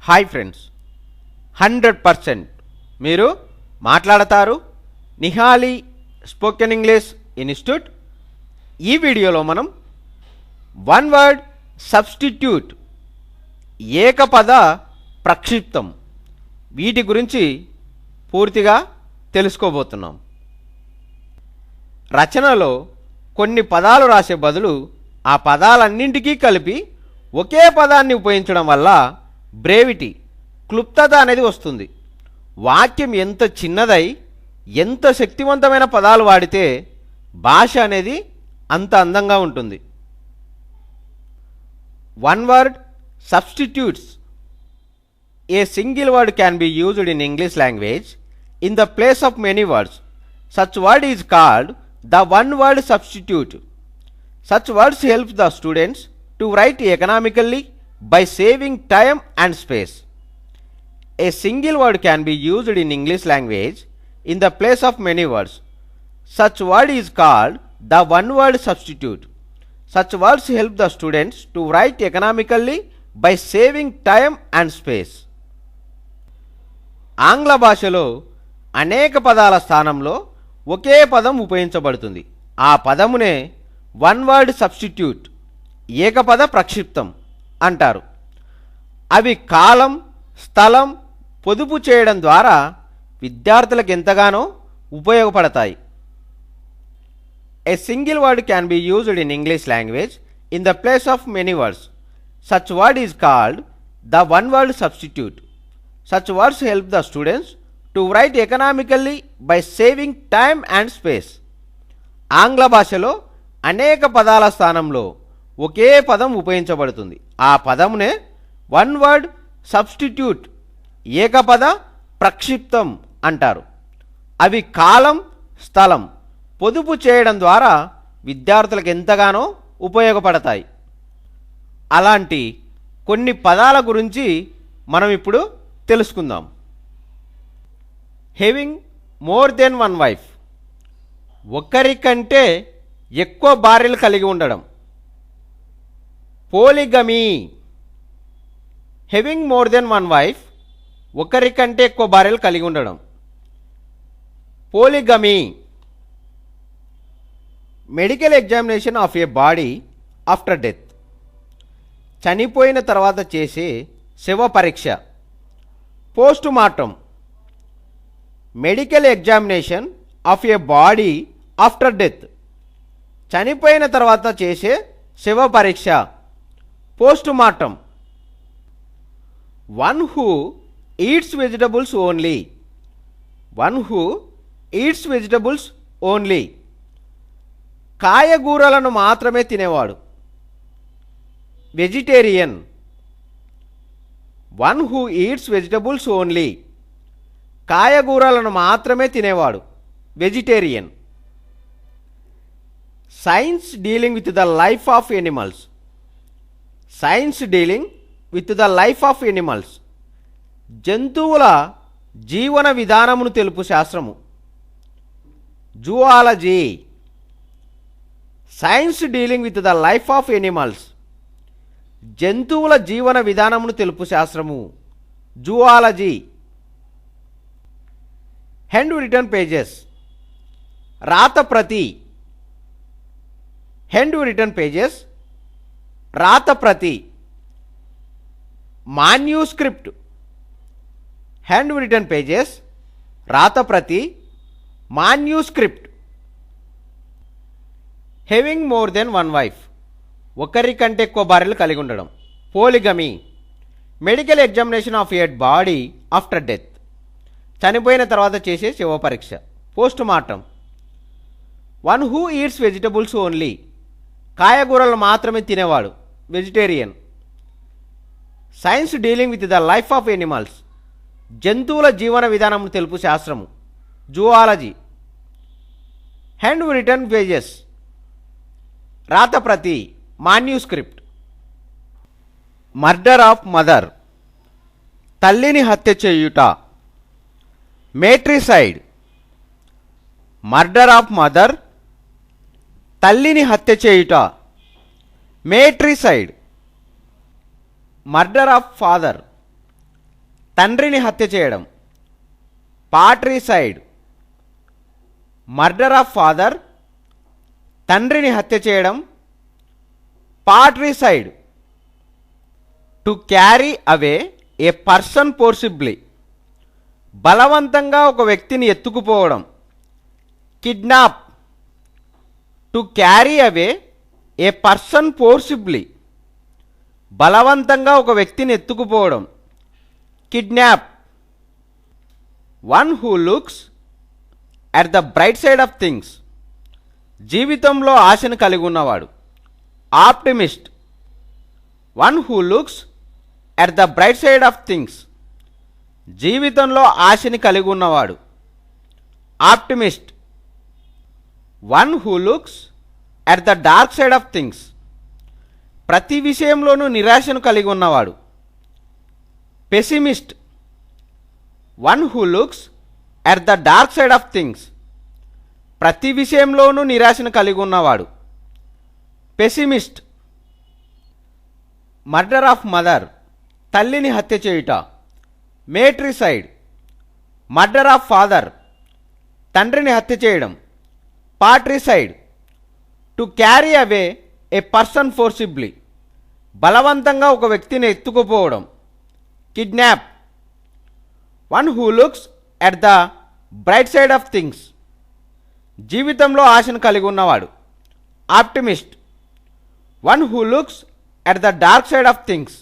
Hi friends, 100% మీరు మాట్లాడతారు. Nihali spoken English institute. ఈ వీడియోలో మనం వన్ వర్డ్ సబ్స్టిట్యూట్, ఏకపద ప్రక్షిప్తం, వీటి గురించి పూర్తిగా తెలుసుకోబోతున్నాం. రచనలో కొన్ని పదాలు రాసే బదులు ఆ పదాలన్నింటికీ కలిపి ఒకే పదాన్ని ఉపయోగించడం వల్ల బ్రేవిటీ, క్లుప్తత అనేది వస్తుంది. వాక్యం ఎంత చిన్నదై ఎంత శక్తివంతమైన పదాలు వాడితే భాష అనేది అంత అందంగా ఉంటుంది. One word substitutes. A single word can be used in English language in the place of many words. Such word is called the one word substitute. Such words help the students to write economically by saving time and space. A single word can be used in English language in the place of many words. Such word is called the one word substitute. Such words help the students to write economically by saving time and space. ఆంగ్ల భాషలో అనేక పదాల స్థానంలో ఒకే పదం ఉపయోగించబడుతుంది. ఆ పదమునే one word substitute, Ekapada ప్రక్షిప్తం అంటారు. అవి కాలం, స్థలం పొదుపు చేయడం ద్వారా విద్యార్థులకు ఎంతగానో ఉపయోగపడతాయి. A single word can be used in English language in the place of many words. Such word is called the one word substitute. Such words help the students to right economically by saving time and space. ఆంగ్ల భాషలో అనేక పదాల స్థానంలో ఒకే పదం ఉపయోగించబడుతుంది. ఆ పదమునే one word substitute, Ekapada ప్రక్షిప్తం అంటారు. అవి కాలం, స్థలం పొదుపు చేయడం ద్వారా విద్యార్థులకు ఎంతగానో ఉపయోగపడతాయి. అలాంటి కొన్ని పదాల గురించి మనం ఇప్పుడు తెలుసుకుందాం. Having more than one wife. ఒక్కరికంటే ఎక్కువ భార్యలు కలిగి ఉండడం. Polygamy. Having more than one wife, ఒకరికంటే ఎక్కువ భార్యలు కలిగి ఉండడం. Polygamy. Medical examination of a body after death. చనిపోయిన తర్వాత చేసే శవ పరీక్ష. Post mortem. Medical examination of a body after death. చనిపోయిన తర్వాత చేసే శవ పరీక్ష, post mortem. One who eats vegetables only. One who eats vegetables only. కాయగూరలను మాత్రమే తినేవాడు, vegetarian. One who eats vegetables only. కాయగూరలను మాత్రమే తినేవాడు, vegetarian. Science dealing with the life of animals. Science dealing with the life of animals. జంతువుల జీవన విధానమును తెలుపు శాస్త్రము, zoology. Science dealing with the life of animals. జంతువుల జీవన విధానమును తెలుపు శాస్త్రము, జువాలజీ. Hand written pages. రాతప్రతి. హ్యాండ్ రిటర్న్ పేజెస్, రాతప్రతి. మాన్యూస్క్రిప్ట్. హ్యాండ్ రిటర్న్ పేజెస్, రాతప్రతి, manuscript. Having more than one wife, ఒకరికంటే ఎక్కువ భార్యలు కలిగి ఉండడం. Polygamy. Medical examination of a body after death. చనిపోయిన తర్వాత చేసే శవ పరీక్ష, post mortem. One who eats vegetables only. కాయగూరలు మాత్రమే తినేవాడు, vegetarian. Science dealing with the life of animals. జంతువుల జీవన విధానం తెలుపు శాస్త్రము, జువాలజీ. హ్యాండ్ రిటర్న్ పేజెస్, రాతప్రతి, మాన్యూస్క్రిప్ట్. Murder of mother. తల్లిని హత్య చేయుట, మేట్రిసైడ్. మర్డర్ ఆఫ్ మదర్, తల్లిని హత్య చేయుట, మేట్రిసైడ్. మర్డర్ ఆఫ్ ఫాదర్, తండ్రిని హత్య చేయడం, పాట్రిసైడ్. మర్డర్ ఆఫ్ ఫాదర్, తండ్రిని హత్య చేయడం, patricide. To carry away a person forcibly, బలవంతంగా ఒక వ్యక్తిని ఎత్తుకుపోవడం, kidnap. To carry away a person forcibly, బలవంతంగా ఒక వ్యక్తిని ఎత్తుకుపోవడం, kidnap. One who looks at the bright side of things, జీవితంలో ఆశను కలిగి ఉన్నవాడు, optimist. One who looks at the bright side of things, జీవితంలో ఆశని కలిగి ఉన్నవాడు, optimist. One who looks at the dark side of things, ప్రతి విషయంలోనూ నిరాశను కలిగి ఉన్నవాడు, pessimist. One who looks at the dark side of things, ప్రతి విషయంలోనూ నిరాశను కలిగి ఉన్నవాడు, పెసిమిస్ట్. మర్డర్ ఆఫ్ మదర్, తల్లిని హత్య చేయుట, మేట్రిసైడ్. మర్డర్ ఆఫ్ ఫాదర్, తండ్రిని హత్య చేయడం, patricide. To carry away a person forcibly, బలవంతంగా ఒక వ్యక్తిని ఎత్తుకుపోవడం, kidnap. One who looks at the bright side of things, జీవితంలో ఆశను కలిగి ఉన్నవాడు, optimist. One who looks at the dark side of things,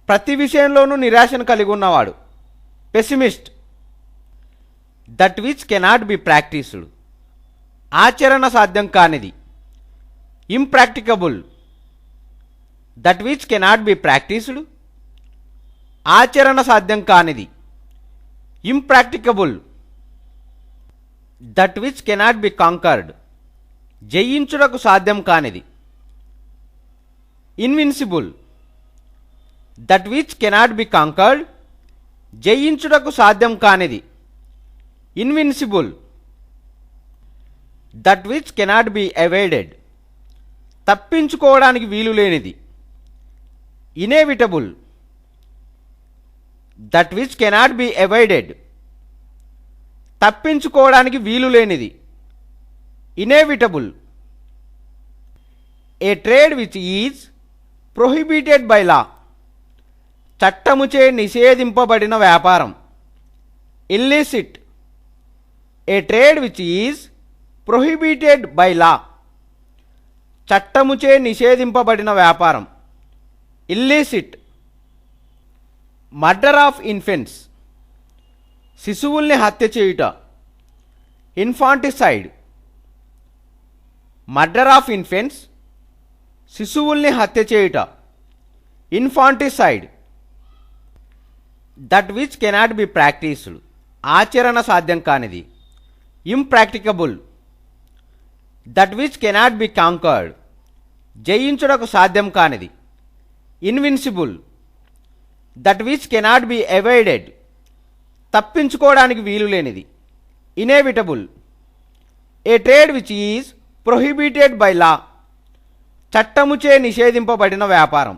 ప్రతి విషయంలోనూ నిరాశను కలిగి ఉన్నవాడు, pessimist. That which cannot be practised, ఆచరణ సాధ్యం కానిది, impracticable. That which cannot be practised, ఆచరణ సాధ్యం కానిది, impracticable. That which cannot be conquered, జయించుటకు సాధ్యం కానిది, invincible. That which cannot be conquered, జయించుటకు సాధ్యం కానిది, invincible. That which cannot be avoided, తప్పించుకోవడానికి వీలు లేనిది, inevitable. That which cannot be avoided, తప్పించుకోవడానికి వీలు లేనిది, inevitable. A trade which is prohibited by law, చట్టముచే నిషేధింపబడిన వ్యాపారం, illicit. A trade which is prohibited by law, చట్టముచే నిషేధింపబడిన వ్యాపారం, ఇల్లిసిట్. మర్డర్ ఆఫ్ ఇన్ఫెంట్స్, శిశువుల్ని హత్య చేయుట, ఇన్ఫాంటిసైడ్. మర్డర్ ఆఫ్ ఇన్ఫెంట్స్, శిశువుల్ని హత్య చేయుట, infanticide. That which cannot be practised, ఆచరణ సాధ్యం కానిది, impracticable. That which cannot be conquered, జయించుటకు సాధ్యం కానిది, invincible. That which cannot be avoided, తప్పించుకోవడానికి వీలు లేనిది, inevitable. A trade which is prohibited by law, చట్టముచే నిషేధింపబడిన వ్యాపారం,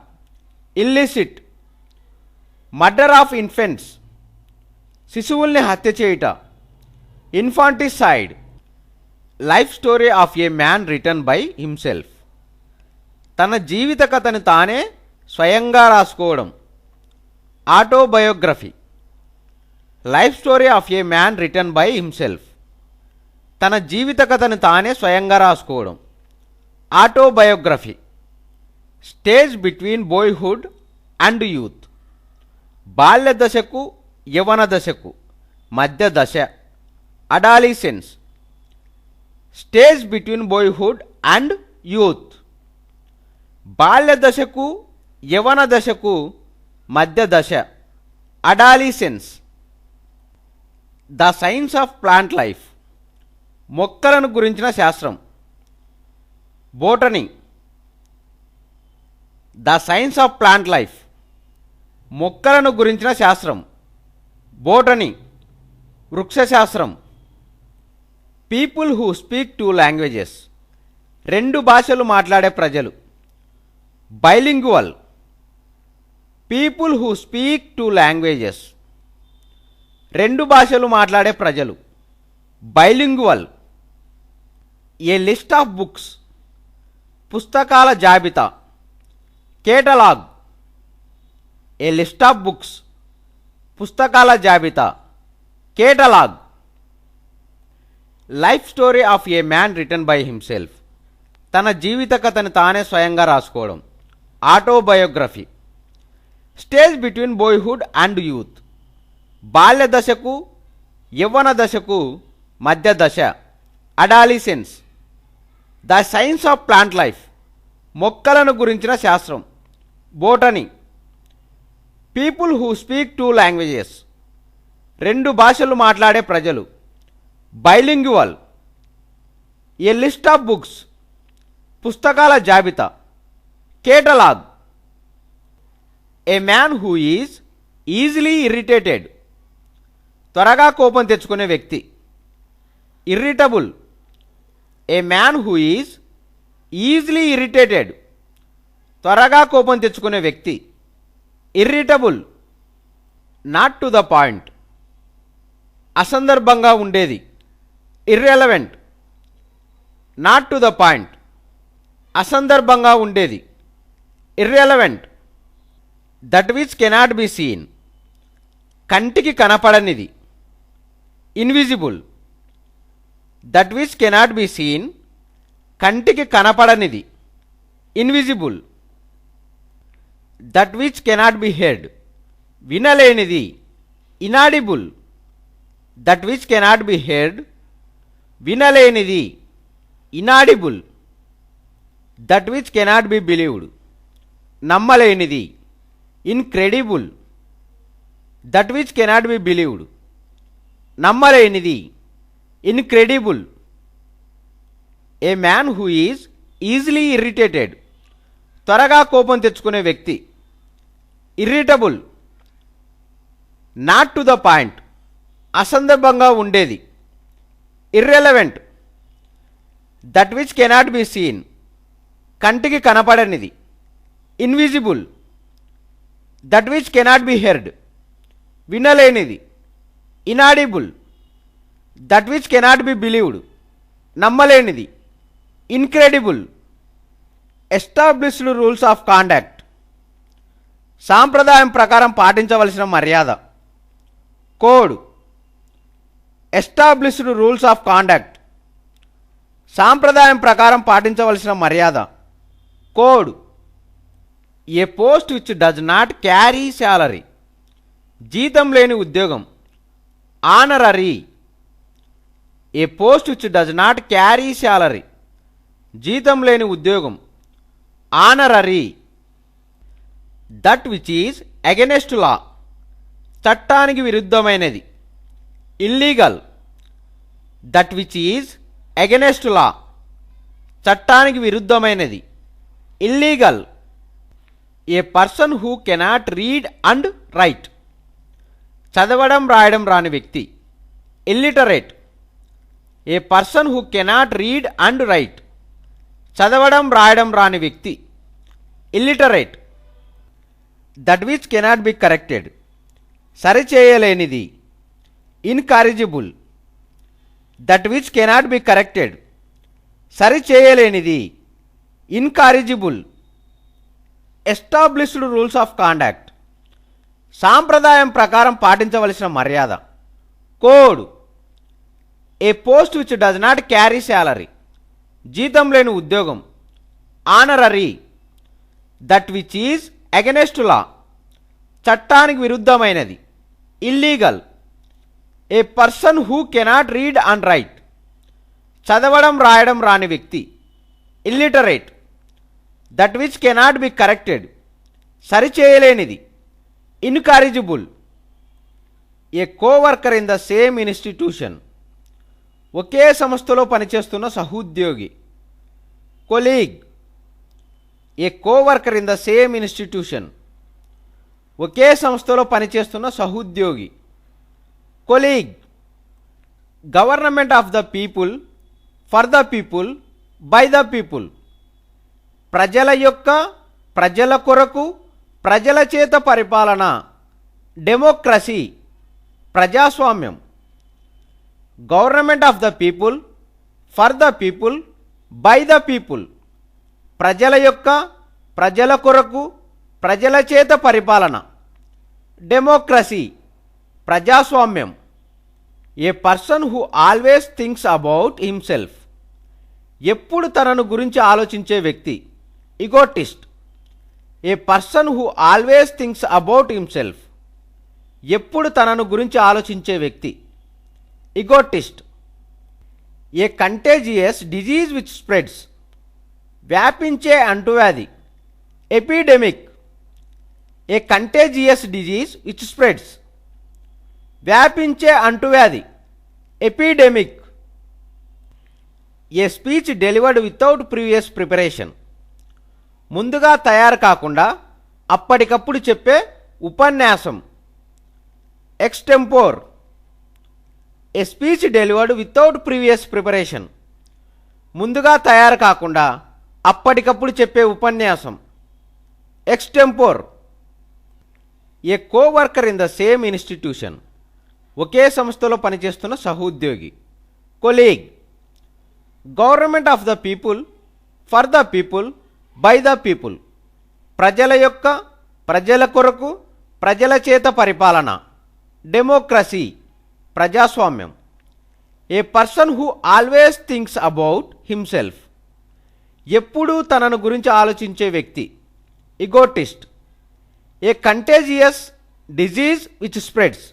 ఇల్లిసిట్. మర్డర్ ఆఫ్ ఇన్ఫెంట్స్, శిశువుల్ని హత్య చేయుట, infanticide. Life story of a man written by himself, తన జీవిత కథను తానే స్వయంగా రాసుకోవడం, autobiography. Life story of a man written by himself, తన జీవిత కథను తానే స్వయంగా రాసుకోవడం, autobiography. Stage between boyhood and youth, బాల్య దశకు యవన దశకు మధ్య దశ, adolescence. Stage between boyhood and youth, బాల్య దశకు యవన దశకు మధ్య దశ, adolescence. The science of plant life, మొక్కలను గురించిన శాస్త్రం, botany. The science of plant life, మొక్కలను గురించిన శాస్త్రం, బోటనీ, వృక్షశాస్త్రం. People who speak two languages, రెండు భాషలు మాట్లాడే ప్రజలు, bilingual. People who speak two languages, రెండు భాషలు మాట్లాడే ప్రజలు. Bilingual. A list of books, పుస్తకాల జాబితా. Catalogue. A list of books, పుస్తకాల జాబితా. Catalogue. Life story of a man written by himself. తన జీవిత కథని తానే స్వయంగా రాసుకోవడం. Autobiography. Stage between boyhood and youth. బాల్య దశకు యవ్వన దశకు మధ్య దశ. Adolescence. The science of plant life. మొక్కలను గురించిన శాస్త్రం. Botany. People who speak two languages. రెండు భాషలు మాట్లాడే ప్రజలు. Bilingual. A list of books, పుస్తకాల జాబితా. Catalogue. A man who is easily irritated. త్వరగా కోపం తెచ్చుకునే వ్యక్తి. ఇర్రిటబుల్. A man who is easily irritated. త్వరగా కోపం తెచ్చుకునే వ్యక్తి. Irritable. Not to the point. అసందర్భంగా ఉండేది. Irrelevant. Not to the point. అసందర్భంగా ఉండేది. Irrelevant. That which cannot be seen. కంటికి కనపడనిది. Invisible. That which cannot be seen. కంటికి కనపడనిది. Invisible. That which cannot be heard. వినలేనిది. Inaudible. That which cannot be heard. వినలేనిది. Inaudible. That which cannot be believed. నమ్మలేనిది. Incredible. That which cannot be believed. నమ్మలేనిది. Incredible. A man who is easily irritated. త్వరగా కోపం తెచ్చుకునే వ్యక్తి. Irritable. Not to the point. అసందర్భంగా ఉండేది. Irrelevant. That which cannot be seen. కంటికి కనపడనిది. Invisible. That which cannot be heard. వినలేనిది. Inaudible. That which cannot be believed. నమ్మలేనిది. Incredible. Established rules of conduct. సాంప్రదాయం ప్రకారం పాటించవలసిన మర్యాద. Code. Established rules of conduct. సాంప్రదాయం ప్రకారం పాటించవలసిన మర్యాద. Code. A post which does not carry salary. జీతం లేని ఉద్యోగం. Honorary. A post which does not carry salary. జీతం లేని ఉద్యోగం. Honorary. That which is against law. చట్టానికి విరుద్ధమైనది. Illegal. That which is against law. చట్టానికి విరుద్ధమైనది. Illegal. A person who cannot read and write. చదవడం రాయడం రాని వ్యక్తి. Illiterate. A person who cannot read and write. చదవడం రాయడం రాని వ్యక్తి. Illiterate. That which cannot be corrected. సరిచేయలేనిది. Incorrigible. That which cannot be corrected. సరిచేయలేనిది. Incorrigible. Established rules of conduct. సాంప్రదాయం ప్రకారం పాటించవలసిన మర్యాద. Code. A post which does not carry salary. జీతం లేని ఉద్యోగం. Honorary. That which is against law. చట్టానికి విరుద్ధమైనది. Illegal. A person who cannot read and write. చదవడం రాయడం రాని వ్యక్తి. Illiterate. That which cannot be corrected. సరిచేయలేనిది. Incorrigible. A coworker in the same institution. ఒకే సంస్థలో పనిచేస్తున్న సహోద్యోగి. Colleague. A coworker in the same institution. ఒకే సంస్థలో పనిచేస్తున్న సహోద్యోగి. Colleague. Government of the people, for the people, by the people. ప్రజల యొక్క, ప్రజల కొరకు, ప్రజల చేత పరిపాలన. డెమోక్రసీ. ప్రజాస్వామ్యం. Government of the people, for the people, by the people. ప్రజల యొక్క, ప్రజల కొరకు, ప్రజల చేత పరిపాలన. డెమోక్రసీ, ప్రజాస్వామ్యం. A person who always thinks about himself, ఎప్పుడు తనను గురించి ఆలోచించే వ్యక్తి. Egotist. A person who always thinks about himself, ఎప్పుడు తనను గురించి ఆలోచించే వ్యక్తి. Egotist. A contagious disease which spreads, వ్యాపించే అంటువ్యాధి. Epidemic. A contagious disease which spreads, వ్యాపించే అంటువ్యాధి. Epidemic. A speech delivered without previous preparation, ముందుగా తయారు కాకుండా అప్పటికప్పుడు చెప్పే ఉపన్యాసం. Extempore. A speech delivered without previous preparation, ముందుగా తయారు కాకుండా అప్పటికప్పుడు చెప్పే ఉపన్యాసం. Extempore. A coworker in the same institution, ఒకే సంస్థలో పనిచేస్తున్న సహోద్యోగి. Colleague. Government of the people, for the people, by the people. ప్రజల యొక్క, ప్రజల కొరకు, ప్రజల చేత పరిపాలన. డెమోక్రసీ, ప్రజాస్వామ్యం. A person who always thinks about himself, ఎప్పుడూ తనను గురించి ఆలోచించే వ్యక్తి. Egotist. A contagious disease which spreads,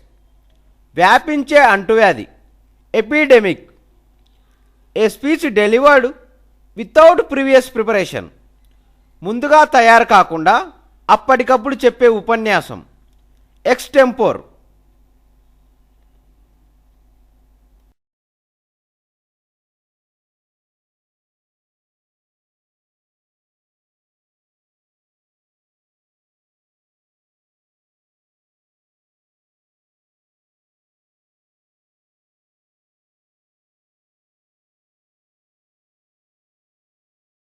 వ్యాపించే అంటువ్యాధి. Epidemic. A speech delivered without previous preparation, ముందుగా తయారు కాకుండా అప్పటికప్పుడు చెప్పే ఉపన్యాసం. ఎక్స్టెంపోర్.